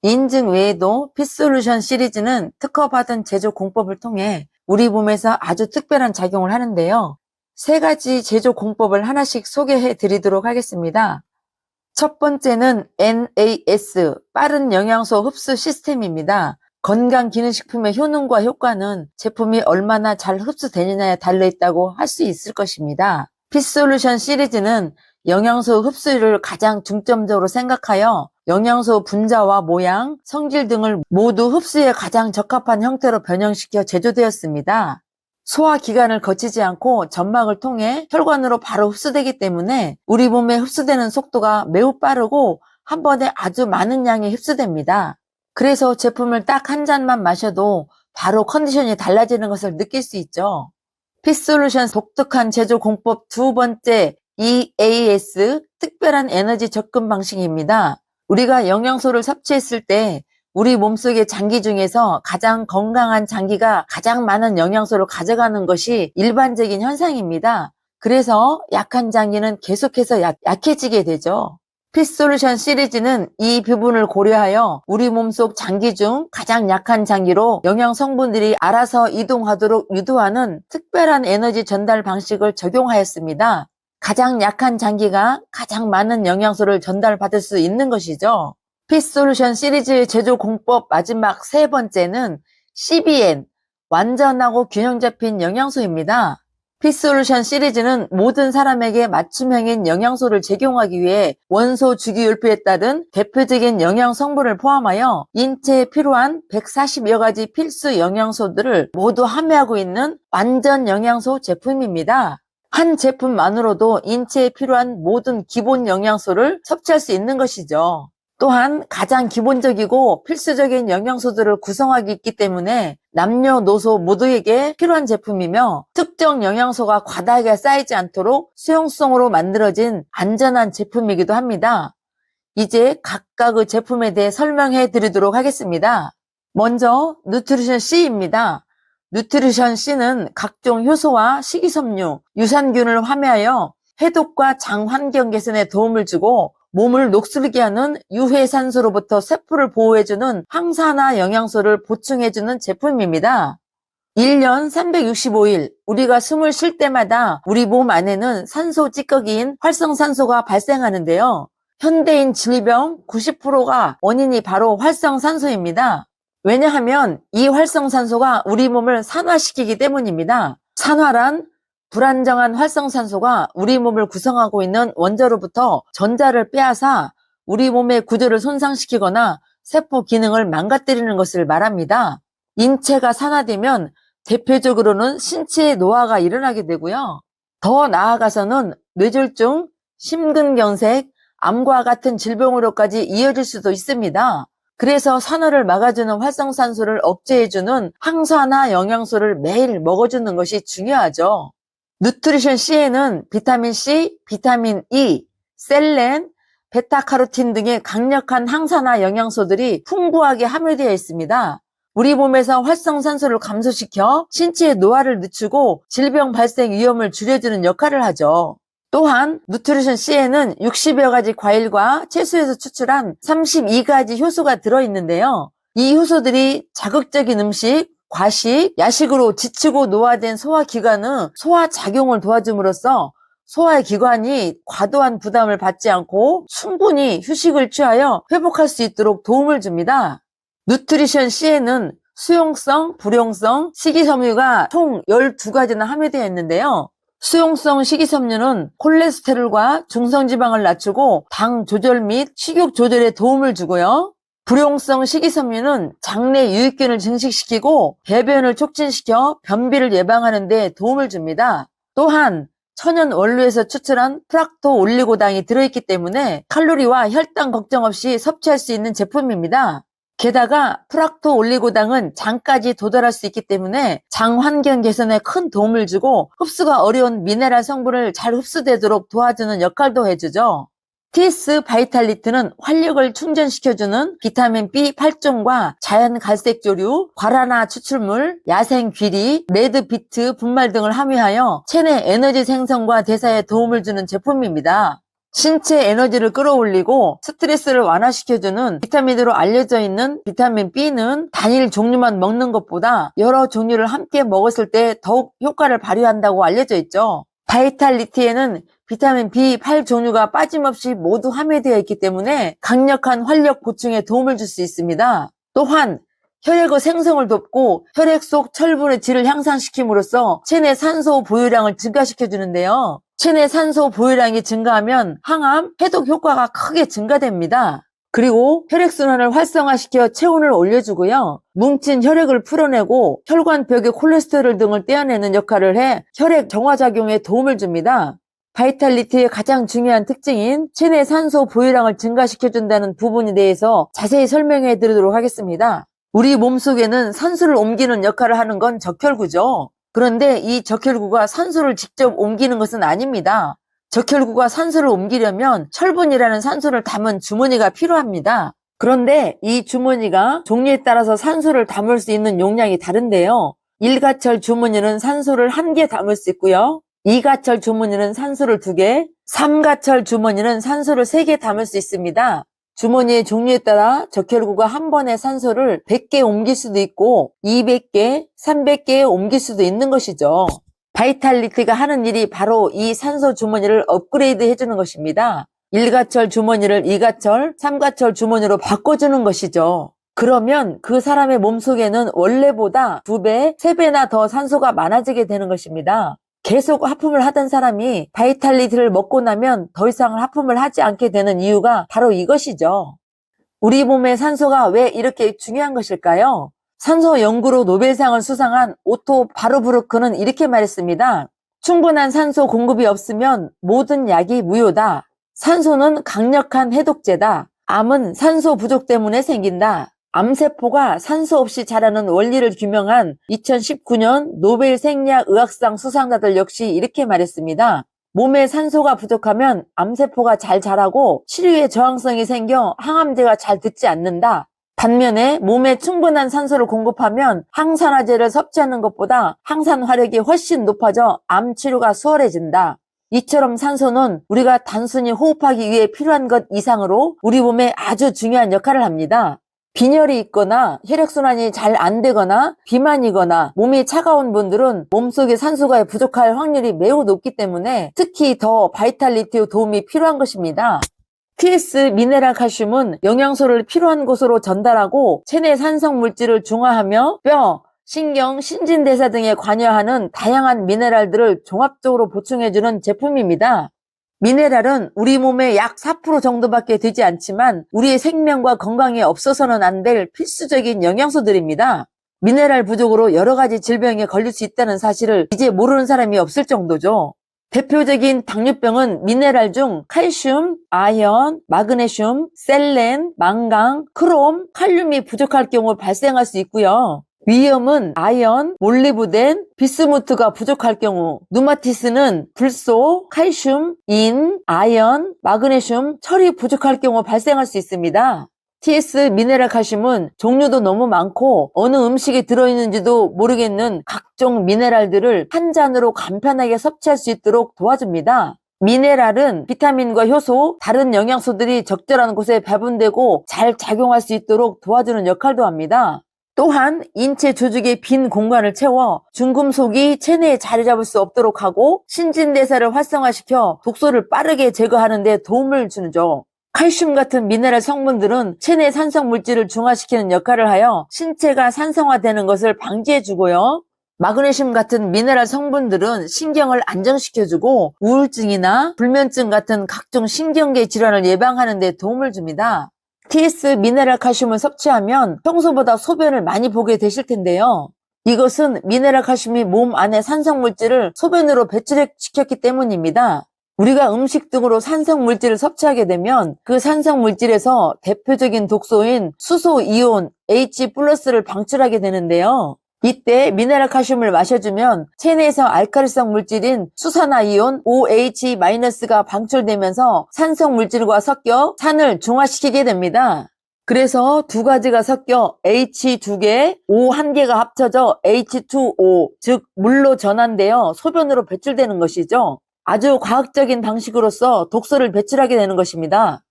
인증 외에도 피솔루션 시리즈는 특허받은 제조 공법을 통해 우리 몸에서 아주 특별한 작용을 하는데요. 3가지 제조 공법을 하나씩 소개해 드리도록 하겠습니다. 첫 번째는 NAS, 빠른 영양소 흡수 시스템입니다. 건강기능식품의 효능과 효과는 제품이 얼마나 잘 흡수되느냐에 달려있다고 할 수 있을 것입니다. 피솔루션 시리즈는 영양소 흡수율을 가장 중점적으로 생각하여 영양소 분자와 모양, 성질 등을 모두 흡수에 가장 적합한 형태로 변형시켜 제조되었습니다. 소화기관을 거치지 않고 점막을 통해 혈관으로 바로 흡수되기 때문에 우리 몸에 흡수되는 속도가 매우 빠르고 한 번에 아주 많은 양이 흡수됩니다. 그래서 제품을 딱 한 잔만 마셔도 바로 컨디션이 달라지는 것을 느낄 수 있죠. 피솔루션 독특한 제조 공법 2번째, EAS, 특별한 에너지 접근 방식입니다. 우리가 영양소를 섭취했을 때 우리 몸속의 장기 중에서 가장 건강한 장기가 가장 많은 영양소를 가져가는 것이 일반적인 현상입니다. 그래서 약한 장기는 계속해서 약해지게 되죠. 피솔루션 시리즈는 이 부분을 고려하여 우리 몸속 장기 중 가장 약한 장기로 영양 성분들이 알아서 이동하도록 유도하는 특별한 에너지 전달 방식을 적용하였습니다. 가장 약한 장기가 가장 많은 영양소를 전달받을 수 있는 것이죠. 피솔루션 시리즈의 제조 공법 마지막 3번째는 CBN, 완전하고 균형 잡힌 영양소입니다. 피솔루션 시리즈는 모든 사람에게 맞춤형인 영양소를 제공하기 위해 원소 주기율표에 따른 대표적인 영양 성분을 포함하여 인체에 필요한 140여 가지 필수 영양소들을 모두 함유하고 있는 완전 영양소 제품입니다. 한 제품만으로도 인체에 필요한 모든 기본 영양소를 섭취할 수 있는 것이죠. 또한 가장 기본적이고 필수적인 영양소들을 구성하고 있기 때문에 남녀노소 모두에게 필요한 제품이며 특정 영양소가 과다하게 쌓이지 않도록 수용성으로 만들어진 안전한 제품이기도 합니다. 이제 각각의 제품에 대해 설명해 드리도록 하겠습니다. 먼저 누트리션 C입니다. 누트리션 C는 각종 효소와 식이섬유, 유산균을 함유하여 해독과 장 환경 개선에 도움을 주고 몸을 녹슬게 하는 유해산소로부터 세포를 보호해주는 항산화 영양소를 보충해주는 제품입니다. 1년 365일 우리가 숨을 쉴 때마다 우리 몸 안에는 산소 찌꺼기인 활성산소가 발생하는데요. 현대인 질병 90%가 원인이 바로 활성산소입니다. 왜냐하면 이 활성산소가 우리 몸을 산화시키기 때문입니다. 산화란 불안정한 활성산소가 우리 몸을 구성하고 있는 원자로부터 전자를 빼앗아 우리 몸의 구조를 손상시키거나 세포 기능을 망가뜨리는 것을 말합니다. 인체가 산화되면 대표적으로는 신체의 노화가 일어나게 되고요. 더 나아가서는 뇌졸중, 심근경색, 암과 같은 질병으로까지 이어질 수도 있습니다. 그래서 산화를 막아주는 활성산소를 억제해주는 항산화 영양소를 매일 먹어주는 것이 중요하죠. 누트리션 C에는 비타민 C, 비타민 E, 셀렌, 베타카로틴 등의 강력한 항산화 영양소들이 풍부하게 함유되어 있습니다. 우리 몸에서 활성산소를 감소시켜 신체의 노화를 늦추고 질병 발생 위험을 줄여주는 역할을 하죠. 또한 누트리션 C에는 60여 가지 과일과 채소에서 추출한 32가지 효소가 들어있는데요. 이 효소들이 자극적인 음식, 과식, 야식으로 지치고 노화된 소화기관의 소화작용을 도와줌으로써 소화기관이 과도한 부담을 받지 않고 충분히 휴식을 취하여 회복할 수 있도록 도움을 줍니다. 누트리션 C에는 수용성, 불용성, 식이섬유가 총 12가지나 함유되어 있는데요. 수용성 식이섬유는 콜레스테롤과 중성지방을 낮추고 당 조절 및 식욕 조절에 도움을 주고요. 불용성 식이섬유는 장내 유익균을 증식시키고 배변을 촉진시켜 변비를 예방하는 데 도움을 줍니다. 또한 천연 원료에서 추출한 프락토 올리고당이 들어있기 때문에 칼로리와 혈당 걱정 없이 섭취할 수 있는 제품입니다. 게다가 프락토 올리고당은 장까지 도달할 수 있기 때문에 장 환경 개선에 큰 도움을 주고 흡수가 어려운 미네랄 성분을 잘 흡수되도록 도와주는 역할도 해주죠. TS 바이탈리트는 활력을 충전시켜주는 비타민 B 8종과 자연 갈색조류, 과라나 추출물, 야생 귀리, 레드비트 분말 등을 함유하여 체내 에너지 생성과 대사에 도움을 주는 제품입니다. 신체 에너지를 끌어올리고 스트레스를 완화시켜주는 비타민으로 알려져 있는 비타민 B는 단일 종류만 먹는 것보다 여러 종류를 함께 먹었을 때 더욱 효과를 발휘한다고 알려져 있죠. 바이탈리티에는 비타민 B8 종류가 빠짐없이 모두 함유되어 있기 때문에 강력한 활력 보충에 도움을 줄 수 있습니다. 또한 혈액의 생성을 돕고 혈액 속 철분의 질을 향상시킴으로써 체내 산소 보유량을 증가시켜주는데요. 체내 산소 보유량이 증가하면 항암, 해독 효과가 크게 증가됩니다. 그리고 혈액순환을 활성화시켜 체온을 올려주고요. 뭉친 혈액을 풀어내고 혈관벽의 콜레스테롤 등을 떼어내는 역할을 해 혈액 정화작용에 도움을 줍니다. 바이탈리티의 가장 중요한 특징인 체내 산소 보유량을 증가시켜준다는 부분에 대해서 자세히 설명해 드리도록 하겠습니다. 우리 몸속에는 산소를 옮기는 역할을 하는 건 적혈구죠. 그런데 이 적혈구가 산소를 직접 옮기는 것은 아닙니다. 적혈구가 산소를 옮기려면 철분이라는 산소를 담은 주머니가 필요합니다. 그런데 이 주머니가 종류에 따라서 산소를 담을 수 있는 용량이 다른데요. 1가철 주머니는 산소를 1개 담을 수 있고요. 2가철 주머니는 산소를 2개, 3가철 주머니는 산소를 3개 담을 수 있습니다. 주머니의 종류에 따라 적혈구가 한 번에 산소를 100개 옮길 수도 있고 200개, 300개에 옮길 수도 있는 것이죠. 바이탈리티가 하는 일이 바로 이 산소 주머니를 업그레이드 해주는 것입니다. 1가철 주머니를 2가철, 3가철 주머니로 바꿔주는 것이죠. 그러면 그 사람의 몸속에는 원래보다 2배, 3배나 더 산소가 많아지게 되는 것입니다. 계속 하품을 하던 사람이 바이탈리티를 먹고 나면 더 이상 하품을 하지 않게 되는 이유가 바로 이것이죠. 우리 몸의 산소가 왜 이렇게 중요한 것일까요? 산소 연구로 노벨상을 수상한 오토 바르부르크는 이렇게 말했습니다. 충분한 산소 공급이 없으면 모든 약이 무효다. 산소는 강력한 해독제다. 암은 산소 부족 때문에 생긴다. 암세포가 산소 없이 자라는 원리를 규명한 2019년 노벨 생리학의학상 수상자들 역시 이렇게 말했습니다. 몸에 산소가 부족하면 암세포가 잘 자라고 치료에 저항성이 생겨 항암제가 잘 듣지 않는다. 반면에 몸에 충분한 산소를 공급하면 항산화제를 섭취하는 것보다 항산 화력이 훨씬 높아져 암 치료가 수월해진다. 이처럼 산소는 우리가 단순히 호흡하기 위해 필요한 것 이상으로 우리 몸에 아주 중요한 역할을 합니다. 빈혈이 있거나 혈액순환이 잘 안 되거나 비만이거나 몸이 차가운 분들은 몸속에 산소가 부족할 확률이 매우 높기 때문에 특히 더 바이탈리티의 도움이 필요한 것입니다. TS 미네랄 칼슘은 영양소를 필요한 곳으로 전달하고 체내 산성 물질을 중화하며 뼈, 신경, 신진대사 등에 관여하는 다양한 미네랄들을 종합적으로 보충해주는 제품입니다. 미네랄은 우리 몸의 약 4% 정도밖에 되지 않지만 우리의 생명과 건강에 없어서는 안 될 필수적인 영양소들입니다. 미네랄 부족으로 여러 가지 질병에 걸릴 수 있다는 사실을 이제 모르는 사람이 없을 정도죠. 대표적인 당뇨병은 미네랄 중 칼슘, 아연, 마그네슘, 셀렌, 망강, 크롬, 칼륨이 부족할 경우 발생할 수 있고요. 위염은 아연, 몰리브덴, 비스무트가 부족할 경우, 누마티스는 불소, 칼슘, 인, 아연, 마그네슘, 철이 부족할 경우 발생할 수 있습니다. TS 미네랄 칼슘은 종류도 너무 많고 어느 음식에 들어있는지도 모르겠는 각종 미네랄들을 한 잔으로 간편하게 섭취할 수 있도록 도와줍니다. 미네랄은 비타민과 효소, 다른 영양소들이 적절한 곳에 배분되고 잘 작용할 수 있도록 도와주는 역할도 합니다. 또한 인체 조직의 빈 공간을 채워 중금속이 체내에 자리 잡을 수 없도록 하고 신진대사를 활성화시켜 독소를 빠르게 제거하는 데 도움을 주죠. 칼슘 같은 미네랄 성분들은 체내 산성 물질을 중화시키는 역할을 하여 신체가 산성화되는 것을 방지해주고요. 마그네슘 같은 미네랄 성분들은 신경을 안정시켜주고 우울증이나 불면증 같은 각종 신경계 질환을 예방하는 데 도움을 줍니다. TS 미네랄 칼슘을 섭취하면 평소보다 소변을 많이 보게 되실 텐데요. 이것은 미네랄 칼슘이 몸 안의 산성물질을 소변으로 배출시켰기 때문입니다. 우리가 음식 등으로 산성물질을 섭취하게 되면 그 산성물질에서 대표적인 독소인 수소이온 H+를 방출하게 되는데요. 이때 미네랄 칼슘을 마셔주면 체내에서 알칼리성 물질인 수산화이온 OH-가 방출되면서 산성 물질과 섞여 산을 중화시키게 됩니다. 그래서 두 가지가 섞여 H2개, O 1개가 합쳐져 H2O, 즉 물로 전환되어 소변으로 배출되는 것이죠. 아주 과학적인 방식으로서 독소를 배출하게 되는 것입니다.